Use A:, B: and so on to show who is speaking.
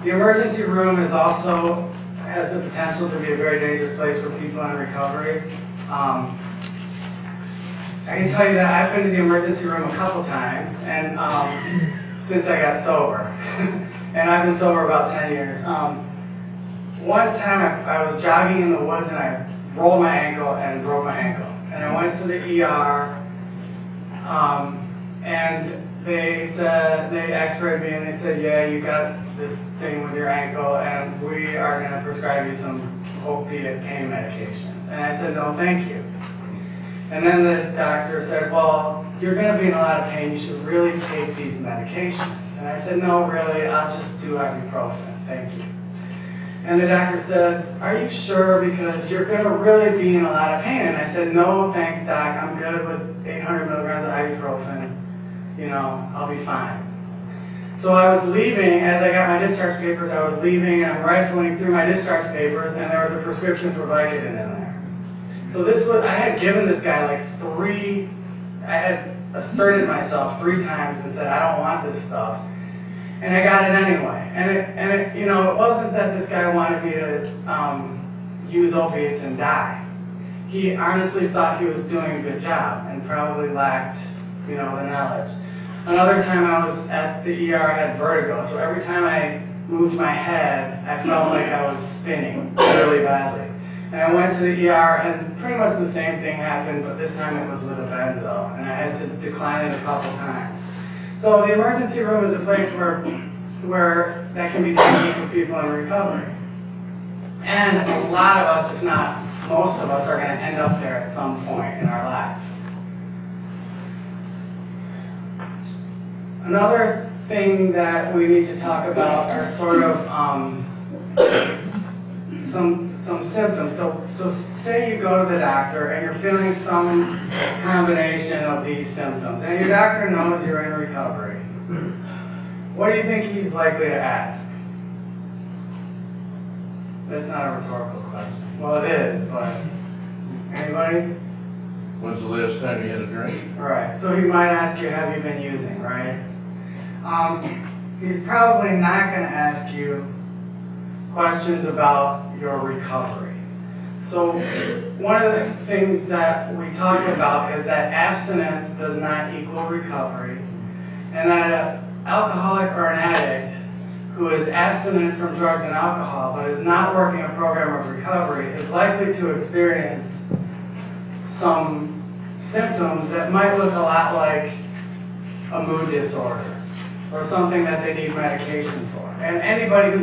A: The emergency room is also has the potential to be a very dangerous place for people in recovery. I can tell you that I've been to the emergency room a couple times, and since I got sober, and I've been sober about 10 years. One time I was jogging in the woods and I rolled my ankle and broke my ankle, and I went to the ER, and they x-rayed me and they said, yeah, you got this thing with your ankle and we are going to prescribe you some opiate pain medications. And I said, no, thank you. And then the doctor said, well, you're going to be in a lot of pain, you should really take these medications. And I said, no, really, I'll just do ibuprofen, thank you. And the doctor said, are you sure, because you're going to really be in a lot of pain? And I said, no, thanks, doc, I'm good with 800 milligrams of ibuprofen. You know, I'll be fine. So I was leaving, as I got my discharge papers, I was leaving and I'm rifling through my discharge papers and there was a prescription for Vicodin in there. So this was, I had given this guy I had asserted myself 3 times and said, I don't want this stuff. And I got it anyway. And it, you know, it wasn't that this guy wanted me to use opiates and die. He honestly thought he was doing a good job and probably lacked, you know, the knowledge. Another time I was at the ER, I had vertigo, so every time I moved my head, I felt like I was spinning really badly. And I went to the ER, and pretty much the same thing happened, but this time it was with a benzo, and I had to decline it a couple times. So the emergency room is a place where that can be dangerous for people in recovery. And a lot of us, if not most of us, are going to end up there at some point in our lives. Another thing that we need to talk about are sort of some symptoms. So say you go to the doctor and you're feeling some combination of these symptoms, and your doctor knows you're in recovery. What do you think he's likely to ask? That's not a rhetorical question. Well, it is, but anybody?
B: When's the last time you had a drink?
A: Right. So he might ask you, have you been using, right? He's probably not going to ask you questions about your recovery. So one of the things that we talk about is that abstinence does not equal recovery, and that an alcoholic or an addict who is abstinent from drugs and alcohol but is not working a program of recovery is likely to experience some symptoms that might look a lot like a mood disorder or something that they need medication for. And anybody who's in